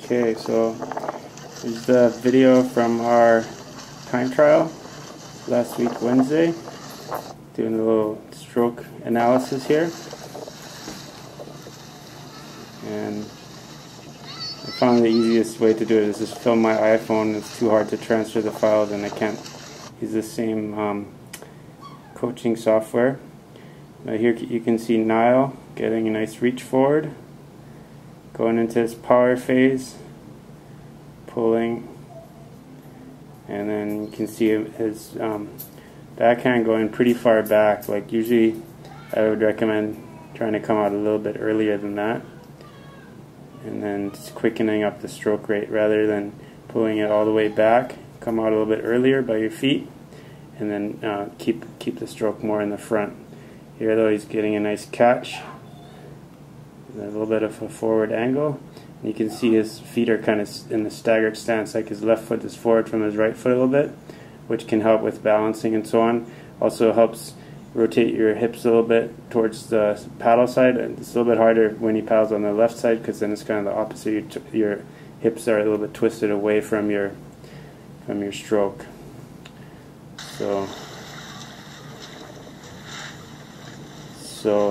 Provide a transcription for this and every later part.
Okay, so this is the video from our time trial last week Wednesday. Doing a little stroke analysis here. And I found the easiest way to do it is just film my iPhone. It's too hard to transfer the files and I can't use the same coaching software. Now here you can see Niall getting a nice reach forward, going into his power phase, pulling, and then you can see his backhand going pretty far back. Like usually I would recommend trying to come out a little bit earlier than that, and then just quickening up the stroke rate rather than pulling it all the way back. Come out a little bit earlier by your feet, and then keep the stroke more in the front. Here though, he's getting a nice catch, a little bit of a forward angle. And you can see his feet are kind of in the staggered stance, like his left foot is forward from his right foot a little bit, which can help with balancing and so on. Also helps rotate your hips a little bit towards the paddle side. It's a little bit harder when he paddles on the left side because then it's kind of the opposite. Your hips are a little bit twisted away from your stroke. So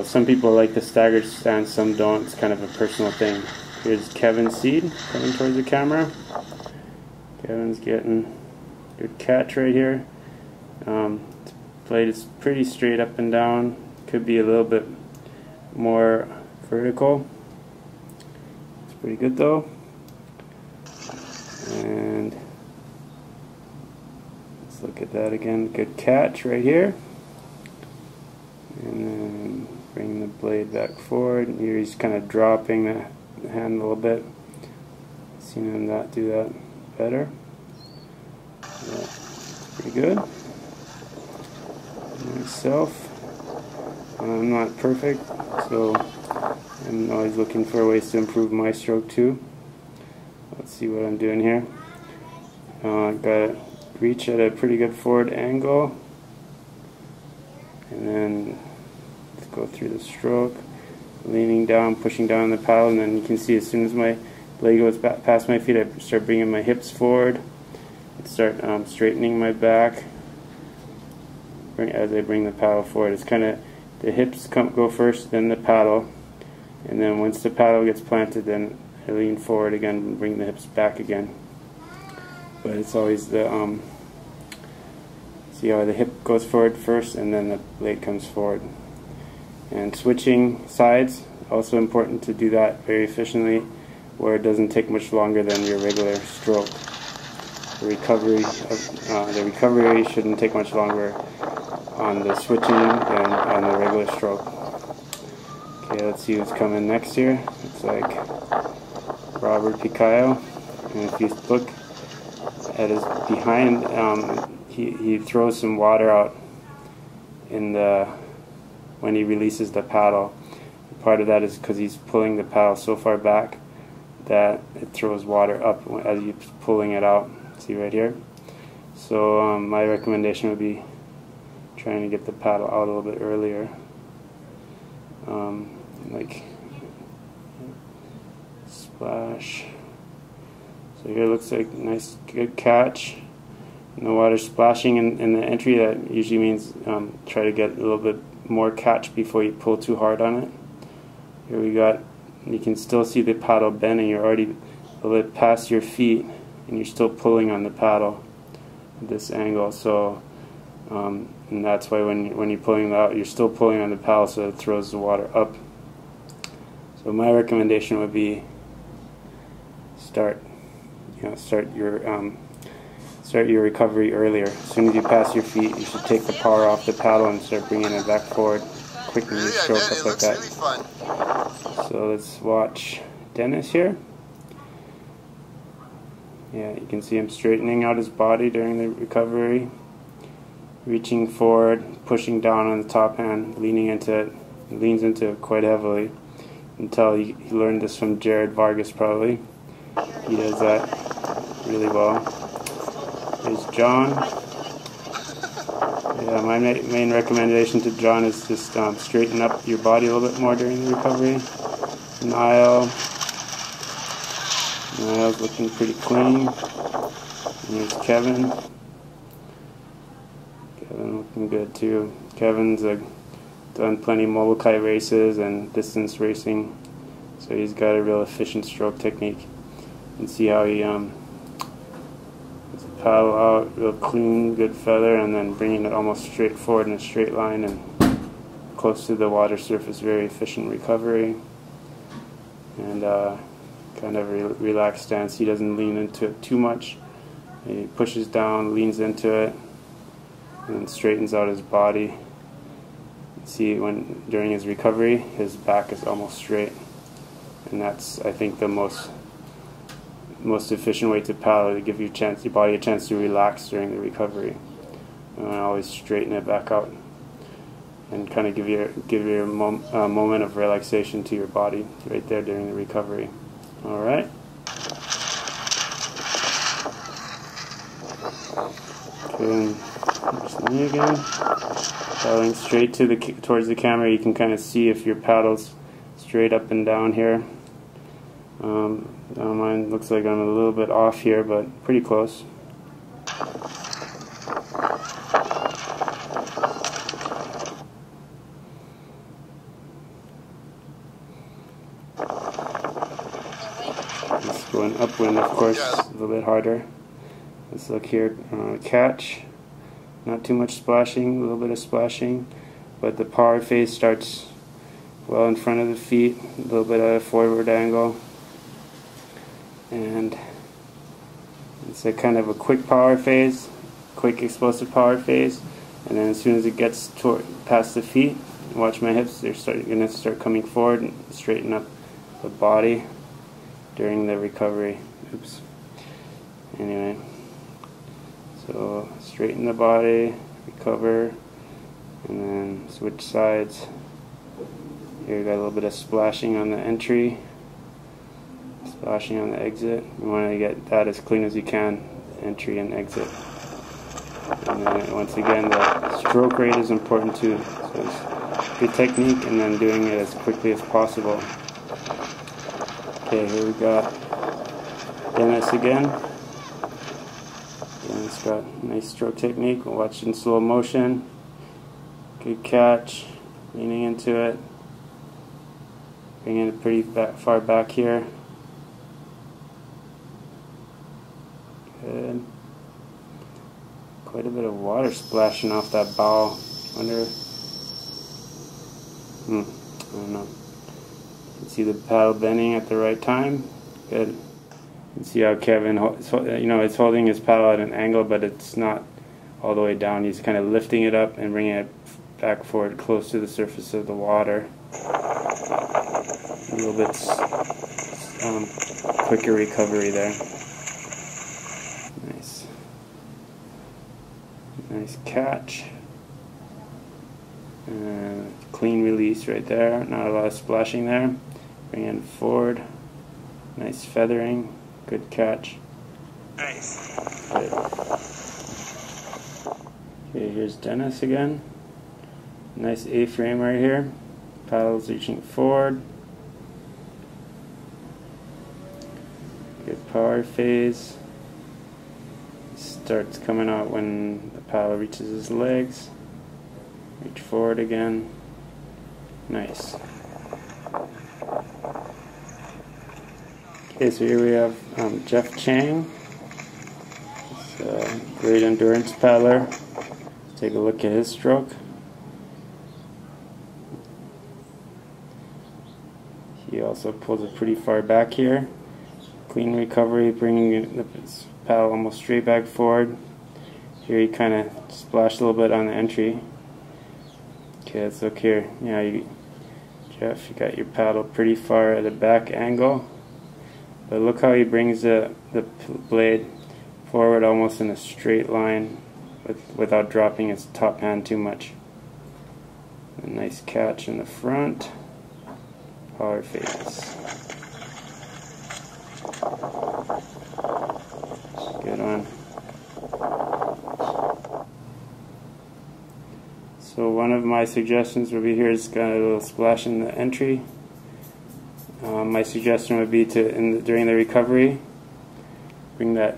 some people like the staggered stance, some don't. It's kind of a personal thing. Here's Kevin Seed coming towards the camera. Kevin's getting a good catch right here. Blade is pretty straight up and down. Could be a little bit more vertical. It's pretty good though. And let's look at that again. Good catch right here. And then bring the blade back forward. Here he's kind of dropping the hand a little bit. Seen him not do that better. Yeah, pretty good. Myself, I'm not perfect, so I'm always looking for ways to improve my stroke too. Let's see what I'm doing here. Got to reach at a pretty good forward angle, and then let's go through the stroke, leaning down, pushing down the paddle, and then you can see as soon as my blade goes back past my feet, I start bringing my hips forward, start straightening my back. As I bring the paddle forward, it's kind of the hips go first, then the paddle, and then once the paddle gets planted, then I lean forward again and bring the hips back again. But it's always the see how the hip goes forward first, and then the blade comes forward. And switching sides, also important to do that very efficiently, where it doesn't take much longer than your regular stroke. The recovery shouldn't take much longer on the switching than on the regular stroke. Okay, let's see who's coming next here. It's like Robert Stehlik, and if you look at his behind, he throws some water out in when he releases the paddle. Part of that is because he's pulling the paddle so far back that it throws water up as you're pulling it out. See right here. So my recommendation would be trying to get the paddle out a little bit earlier. Like splash. So here it looks like a nice good catch. And the water splashing in the entry, that usually means try to get a little bit more catch before you pull too hard on it. Here we got, you can still see the paddle bending. You're already a little bit past your feet and you're still pulling on the paddle at this angle. So and that's why when you're pulling it out, you're still pulling on the paddle, so it throws the water up. So my recommendation would be start your recovery earlier. As soon as you pass your feet, you should take the power off the paddle and start bringing it back forward, quicken your stroke up like that. Really, so let's watch Dennis here. Yeah, you can see him straightening out his body during the recovery, reaching forward, pushing down on the top hand, leaning into it. He leans into it quite heavily. Until he learned this from Jared Vargas probably. He does that really well. There's John. Yeah, my main recommendation to John is just straighten up your body a little bit more during the recovery. Niall. Nails looking pretty clean. And here's Kevin. Kevin looking good too. Kevin's done plenty of mobile kite races and distance racing, so he's got a real efficient stroke technique. You can see how he gets the paddle out real clean, good feather, and then bringing it almost straight forward in a straight line and close to the water surface. Very efficient recovery, and kind of a relaxed stance. He doesn't lean into it too much. He pushes down, leans into it, and straightens out his body. See, during his recovery, his back is almost straight, and that's, I think, the most efficient way to paddle, to give your body a chance to relax during the recovery. Always straighten it back out, and kind of give your moment of relaxation to your body right there during the recovery. All right. Okay, there's me again. Paddling straight towards the camera. You can kind of see if your paddle's straight up and down here. Mine looks like I'm a little bit off here, but pretty close. It's going upwind, of course, a little bit harder. Let's look here. Catch. Not too much splashing, a little bit of splashing, but the power phase starts well in front of the feet, a little bit at a forward angle, and it's a kind of a quick power phase, quick explosive power phase, and then as soon as it gets past the feet, watch my hips, they're going to start coming forward and straighten up the body during the recovery. Oops. Anyway. So straighten the body, recover, and then switch sides. Here you got a little bit of splashing on the entry, splashing on the exit. You want to get that as clean as you can, entry and exit. And then once again, the stroke rate is important too. So it's good technique, and then doing it as quickly as possible. Okay, here we got Dennis again. It's got nice stroke technique. We'll watch in slow motion. Good catch. Leaning into it. Bringing it pretty far back here. Good. Quite a bit of water splashing off that bow. Wonder. I don't know. You can see the paddle bending at the right time. Good. You can see how Kevin, it's holding his paddle at an angle, but it's not all the way down. He's kind of lifting it up and bringing it back forward close to the surface of the water. A little bit quicker recovery there. Nice. Nice catch. And clean release right there. Not a lot of splashing there. Bring it forward. Nice feathering. Good catch. Nice. Good. Okay, here's Dennis again. Nice A-frame right here. Paddles reaching forward. Good power phase. Starts coming out when the paddle reaches his legs. Reach forward again. Nice. Okay, so here we have Jeff Chang. He's a great endurance paddler. Let's take a look at his stroke. He also pulls it pretty far back here. Clean recovery, bringing the paddle almost straight back forward. Here he kind of splashed a little bit on the entry. Okay, let's look here. Yeah, Jeff, you got your paddle pretty far at a back angle. But look how he brings the blade forward almost in a straight line without dropping his top hand too much. A nice catch in the front. Power phase. Good one. So one of my suggestions would be here is got a little splash in the entry. My suggestion would be to, during the recovery, bring that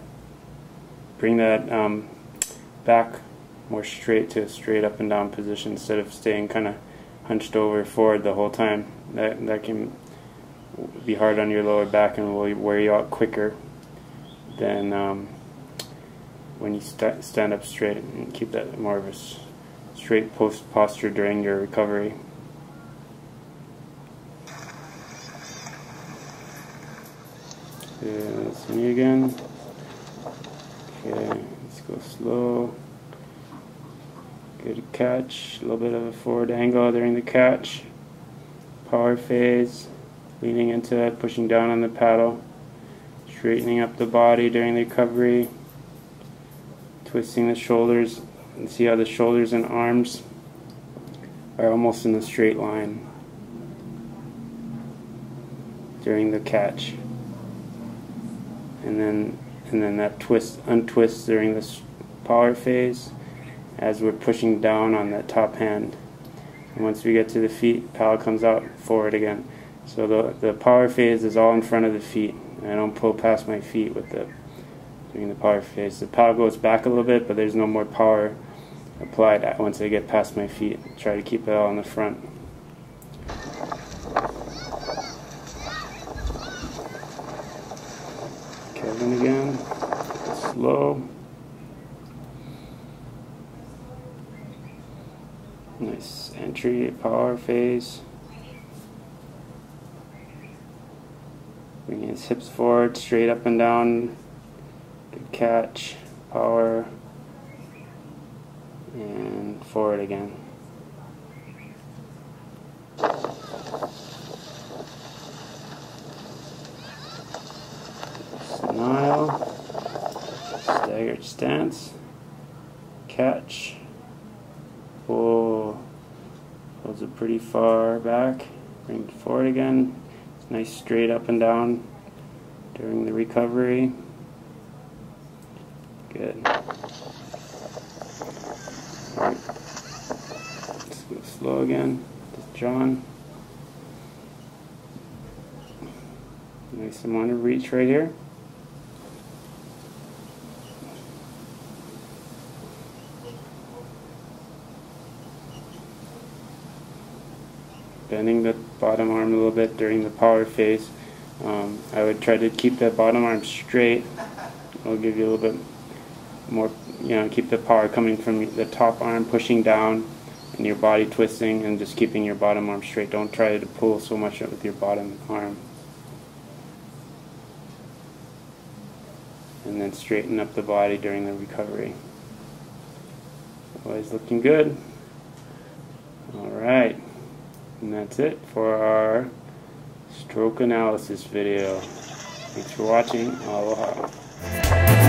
back more straight to a straight up and down position instead of staying kind of hunched over forward the whole time. That can be hard on your lower back and will wear you out quicker than when you stand up straight, and keep that more of a straight posture during your recovery. Okay, let's knee again. Okay, let's go slow. Good catch, a little bit of a forward angle during the catch. Power phase, leaning into it, pushing down on the paddle. Straightening up the body during the recovery. Twisting the shoulders, and see how the shoulders and arms are almost in a straight line during the catch. And then that untwist during this power phase as we're pushing down on that top hand. And once we get to the feet, paddle comes out forward again. So the power phase is all in front of the feet. I don't pull past my feet with doing the power phase. The paddle goes back a little bit, but there's no more power applied once I get past my feet. Try to keep it all in the front. Kevin again, slow. Nice entry, power phase. Bringing his hips forward, straight up and down. Good catch, power, and forward again. Smile, staggered stance, catch, pull, pulls it pretty far back, bring it forward again. It's nice straight up and down during the recovery. Good. Alright, let's go slow again. Just John. Nice amount of reach right here. Bending the bottom arm a little bit during the power phase. I would try to keep the bottom arm straight. It'll give you a little bit more, keep the power coming from the top arm, pushing down, and your body twisting, and just keeping your bottom arm straight. Don't try to pull so much with your bottom arm. And then straighten up the body during the recovery. Always looking good. Alright. And that's it for our stroke analysis video. Thanks for watching. Aloha.